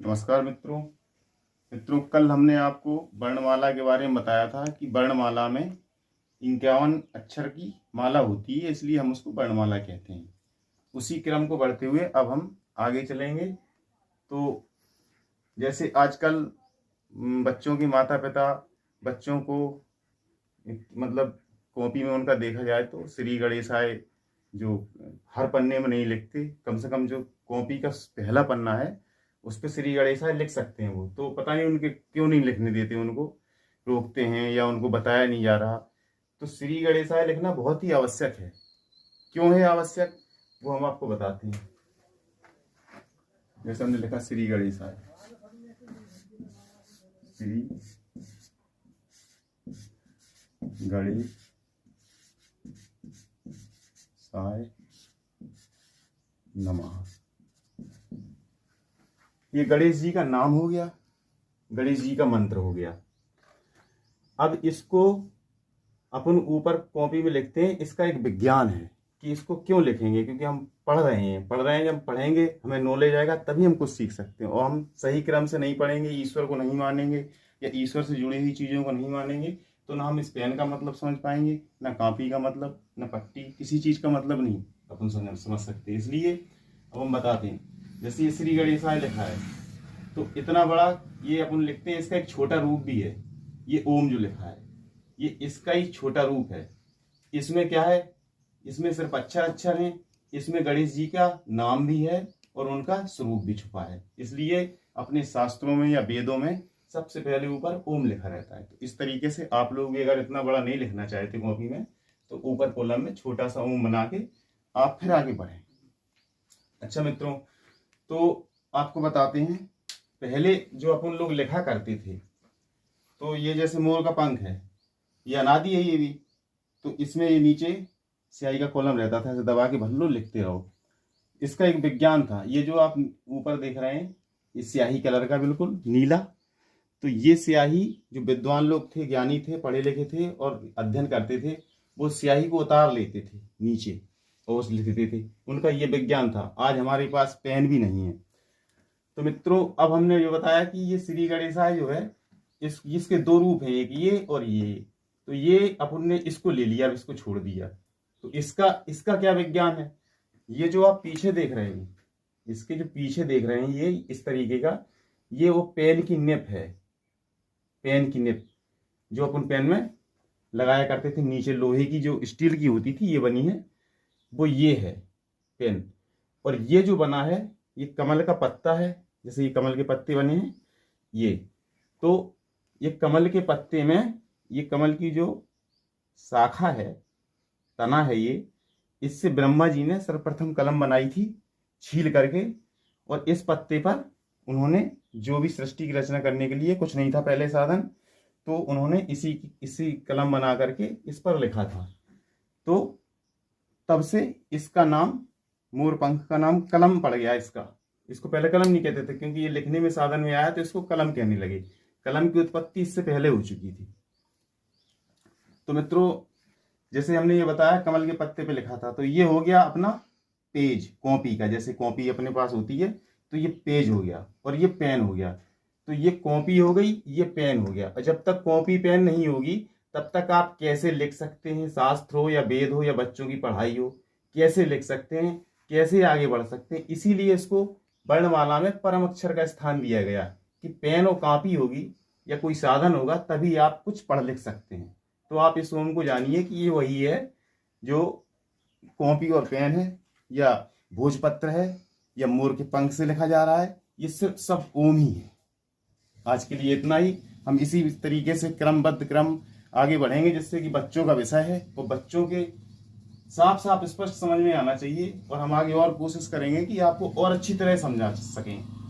नमस्कार मित्रों, कल हमने आपको वर्णमाला के बारे में बताया था कि वर्णमाला में 51 अक्षर की माला होती है, इसलिए हम उसको वर्णमाला कहते हैं। उसी क्रम को बढ़ते हुए अब हम आगे चलेंगे। तो जैसे आजकल बच्चों के माता पिता बच्चों को मतलब कॉपी में उनका देखा जाए तो श्री गणेशाय जो हर पन्ने में नहीं लिखते, कम से कम जो कॉपी का पहला पन्ना है उस पर श्री गणेशाय लिख सकते हैं। वो तो पता नहीं उनके क्यों नहीं लिखने देते, उनको रोकते हैं या उनको बताया नहीं जा रहा। तो श्री गणेशाय लिखना बहुत ही आवश्यक है। क्यों है आवश्यक वो हम आपको बताते हैं। जैसे हमने लिखा श्री गणेशाय, श्री गणेशाय नमः। ये गणेश जी का नाम हो गया, गणेश जी का मंत्र हो गया। अब इसको अपन ऊपर कॉपी में लिखते हैं। इसका एक विज्ञान है कि इसको क्यों लिखेंगे, क्योंकि हम पढ़ रहे हैं। जब पढ़ेंगे हमें नॉलेज आएगा तभी हम कुछ सीख सकते हैं। और हम सही क्रम से नहीं पढ़ेंगे, ईश्वर को नहीं मानेंगे या ईश्वर से जुड़ी हुई चीज़ों को नहीं मानेंगे, तो ना हम इस पेन का मतलब समझ पाएंगे, ना कॉपी का मतलब, ना पट्टी, किसी चीज़ का मतलब नहीं अपन समझ सकते। इसलिए अब हम बताते हैं। जैसे ये श्री गणेशाय लिखा है तो इतना बड़ा ये अपन लिखते हैं। इसका एक छोटा रूप भी है, ये ओम जो लिखा है ये इसका ही छोटा रूप है। इसमें क्या है, इसमें सिर्फ अक्षर हैं। इसमें गणेश जी का नाम भी है और उनका स्वरूप भी छुपा है। इसलिए अपने शास्त्रों में या वेदों में सबसे पहले ऊपर ओम लिखा रहता है। तो इस तरीके से आप लोग भी अगर इतना बड़ा नहीं लिखना चाहते कॉपी में तो ऊपर कॉलम में छोटा सा ओम बना के आप फिर आगे बढ़ें। अच्छा मित्रों, तो आपको बताते हैं पहले जो अपन लोग लिखा करते थे, तो ये जैसे मोर का पंख है, ये अनादि है ये भी। तो इसमें ये नीचे स्याही का कॉलम रहता था, ऐसे दबा के भर लो, लिखते रहो। इसका एक विज्ञान था। ये जो आप ऊपर देख रहे हैं ये स्याही कलर का बिल्कुल नीला। तो ये स्याही जो विद्वान लोग थे, ज्ञानी थे, पढ़े लिखे थे और अध्ययन करते थे, वो स्याही को उतार लेते थे नीचे और लिखते थे। उनका ये विज्ञान था। आज हमारे पास पेन भी नहीं है। तो मित्रों, अब हमने जो बताया कि ये श्री गणेशाय जो है इसके दो रूप हैं, एक ये और ये। तो ये अपन ने इसको ले लिया, इसको छोड़ दिया। तो इसका क्या विज्ञान है, ये जो आप पीछे देख रहे हैं, इसके जो पीछे देख रहे हैं ये इस तरीके का, ये वो पेन की निप है। पेन की निप जो अपन पेन में लगाया करते थे, नीचे लोहे की जो स्टील की होती थी, ये बनी है, वो ये है पेन। और ये जो बना है ये कमल का पत्ता है। जैसे ये कमल के पत्ते बने हैं ये, तो ये कमल के पत्ते में ये कमल की जो शाखा है, तना है ये, इससे ब्रह्मा जी ने सर्वप्रथम कलम बनाई थी छील करके। और इस पत्ते पर उन्होंने जो भी सृष्टि की रचना करने के लिए, कुछ नहीं था पहले साधन, तो उन्होंने इसी कलम बना करके इस पर लिखा था। तो तब से इसका नाम, मोर पंख का नाम कलम पड़ गया इसको पहले कलम नहीं कहते थे, क्योंकि ये लिखने में साधन में आया तो इसको कलम कहने लगे। कलम की उत्पत्ति इससे पहले हो चुकी थी। तो मित्रों, जैसे हमने ये बताया कमल के पत्ते पे लिखा था, तो ये हो गया अपना पेज कॉपी का। जैसे कॉपी अपने पास होती है तो ये पेज हो गया और ये पेन हो गया। तो ये कॉपी हो गई, ये पेन हो गया। और जब तक कॉपी पेन नहीं होगी तब तक आप कैसे लिख सकते हैं, शास्त्र हो या वेद हो या बच्चों की पढ़ाई हो, कैसे लिख सकते हैं, कैसे आगे बढ़ सकते हैं। इसीलिए इसको वर्णमाला में परम अक्षर का स्थान दिया गया कि पेन और कॉपी होगी या कोई साधन होगा तभी आप कुछ पढ़ लिख सकते हैं। तो आप इस ओम को जानिए कि ये वही है जो कॉपी और पेन है या भोजपत्र है या मोर के पंख से लिखा जा रहा है, ये सिर्फ सब ओम ही है। आज के लिए इतना ही। हम इसी तरीके से क्रमबद्ध क्रम आगे बढ़ेंगे, जिससे कि बच्चों का विषय है और बच्चों के साफ साफ स्पष्ट समझ में आना चाहिए। और हम आगे और कोशिश करेंगे कि आपको और अच्छी तरह समझा सकें।